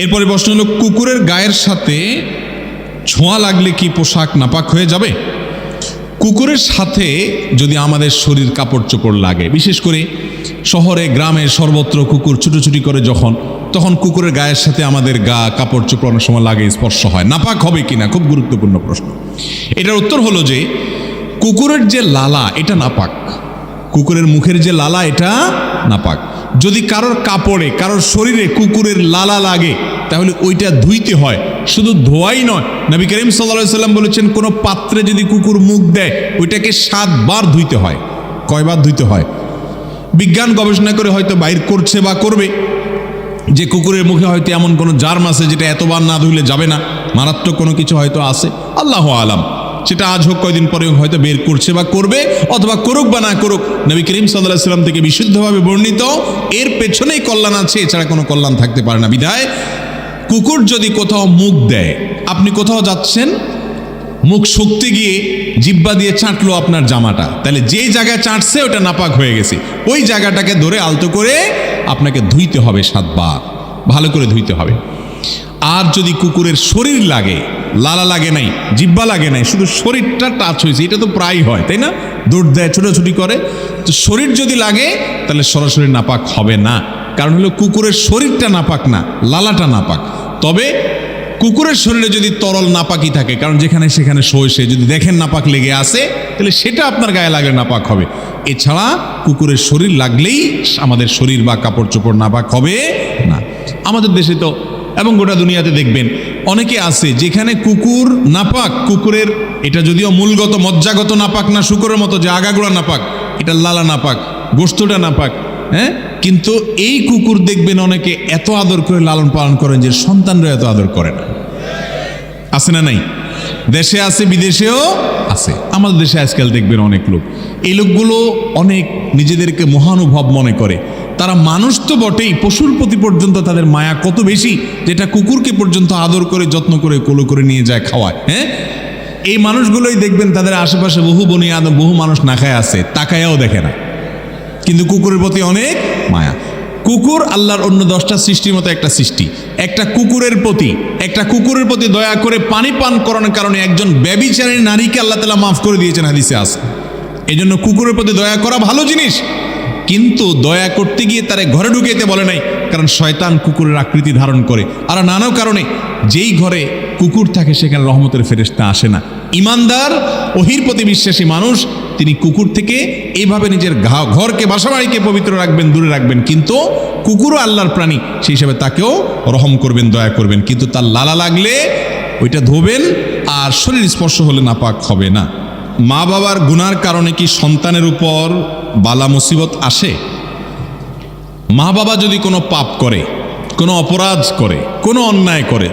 এরপরে প্রশ্ন হলো, কুকুরের গায়ের সাথে ছোঁয়া লাগলে কি পোশাক নাপাক হয়ে যাবে? কুকুরের সাথে যদি আমাদের শরীর কাপড় চোপড় লাগে, বিশেষ করে শহরে গ্রামে সর্বত্র কুকুর ছুটোছুটি করে তখন কুকুরের গায়ের সাথে আমাদের গা কাপড় চোপড় অনেক সময় লাগে, স্পর্শ হয়, নাপাক হবে কিনা? খুব গুরুত্বপূর্ণ প্রশ্ন। এটার উত্তর হলো যে কুকুরের যে লালা এটা নাপাক, কুকুরের মুখের যে লালা এটা নাপাক। যদি কারোর কাপড়ে কারোর শরীরে কুকুরের লালা লাগে তাহলে ওইটা ধুইতে হয়, শুধু ধোয়াই নয়। নবী করিম সাল্লাল্লাহু আলাইহি সাল্লাম বলেছেন, কোনো পাত্রে যদি কুকুর মুখ দেয় ওইটাকে 7 বার ধুইতে হয়। কয়বার ধুইতে হয়? বিজ্ঞান গবেষণা করে হয়তো বাইর করছে বা করবে যে কুকুরের মুখে হয়তো এমন কোনো জার্ম আছে যেটা এতবার না ধুইলে যাবে না, মারাত্মক কোনো কিছু হয়তো আছে, আল্লাহু আলাম। সেটা আজ হোক কয়দিন পরে হয়তো বের করছে বা করবে, অথবা করুক বা না করুক, নবী করিম সাল্লাল্লাহু আলাইহি সাল্লাম থেকে বিশুদ্ধভাবে বর্ণিত এর পেছনেই কল্যাণ আছে, এছাড়া কোনো কল্যাণ থাকতে পারে না। বিধায় কুকুর যদি কোথাও মুখ দেয়, আপনি কোথাও যাচ্ছেন, মুখ শুকতে গিয়ে জিহ্বা দিয়ে চাটলো আপনার জামাটা, তাহলে যেই জায়গায় চাটছে ওটা নাপাক হয়ে গেছে, ওই জায়গাটাকে ধরে আলতো করে আপনাকে ধুইতে হবে 7 বার, ভালো করে ধুইতে হবে। আর যদি কুকুরের শরীর লাগে, লালা লাগে নাই, জিহ্বা লাগে নাই, শুধু শরীরটা টাচ হয়েছে, এটা তো প্রায় হয় তাই না, দৌড় দেয়, ছোটাছুটি করে, তো শরীর যদি লাগে তাহলে সরাসরি নাপাক হবে না। কারণ হলো কুকুরের শরীরটা নাপাক না, লালাটা নাপাক। তবে কুকুরের শরীরে যদি তরল নাপাকি থাকে, কারণ যেখানে সেখানে সে যদি দেখেন নাপাক লেগে আসে, তাহলে সেটা আপনার গায়ে লাগলে নাপাক হবে। এছাড়া কুকুরের শরীর লাগলেই আমাদের শরীর বা কাপড় চোপড় নাপাক হবে না। আমাদের দেশে তো এবং গোটা দুনিয়াতে দেখবেন অনেকে আছে যেখানে কুকুর নাপাক, কুকুরের এটা যদিও মূলগত মজ্জাগত নাপাক না, শুকরের মতো যে আগাগোড়া নাপাক, এটা লালা নাপাক, গোশতটা নাপাক, হ্যাঁ, কিন্তু এই কুকুর দেখবেন অনেকে এত আদর করে লালন পালন করেন যে সন্তানরা এত আদর করে না। আছে না নাই? দেশে আছে, বিদেশেও আছে। আমাদের দেশে আজকাল দেখবেন অনেক লোক, এই লোকগুলো অনেক নিজেদেরকে মহানুভব মনে করে। তারা মানুষ তো বটেই, পশুর প্রতি পর্যন্ত তাদের মায়া কত বেশি, যেটা কুকুরকে পর্যন্ত আদর করে যত্ন করে কোলে করে নিয়ে যায়, খাওয়ায়। হ্যাঁ, এই মানুষগুলোই দেখবেন তাদের আশেপাশে বহু বনি আদম, বহু মানুষ না খায় আছে, তাকায়াও দেখে না, কিন্তু কুকুরের প্রতি অনেক মায়া। কুকুর আল্লাহর অন্য 10টা সৃষ্টির মতো একটা সৃষ্টি। একটা কুকুরের প্রতি দয়া করে পানি পান করানোর কারণে একজন ব্যভিচারী নারীকে আল্লাহ তাআলা মাফ করে দিয়েছেন, হাদিসে আছে। এই জন্য কুকুরের প্রতি দয়া করা ভালো জিনিস, কিন্তু দয়া করতে গিয়ে তারে ঘরে ঢুকাইতে বলে নাই, কারণ শয়তান কুকুরের আকৃতি ধারণ করে। আর নানা কারণে যেই ঘরে কুকুর থাকে সেখানে রহমতের ফেরেশতা আসে না। ইমানদার, ওহির প্রতি বিশ্বাসী মানুষ তিনি কুকুর থেকে এইভাবে নিজের ঘরকে, বাসাবাড়িকে পবিত্র রাখবেন, দূরে রাখবেন। কিন্তু কুকুরও আল্লাহর প্রাণী, সেই হিসাবে তাকেও রহম করবেন, দয়া করবেন, কিন্তু তার লালা লাগলে ওইটা ধোবেন, আর শরীর স্পর্শ হলে নাপাক হবে না। মা বাবার গুনার কারণে কি সন্তানের উপর বালা মুসিবত আসে? মা বাবা যদি কোনো পাপ করে, কোনো অপরাধ করে, কোনো অন্যায় করে,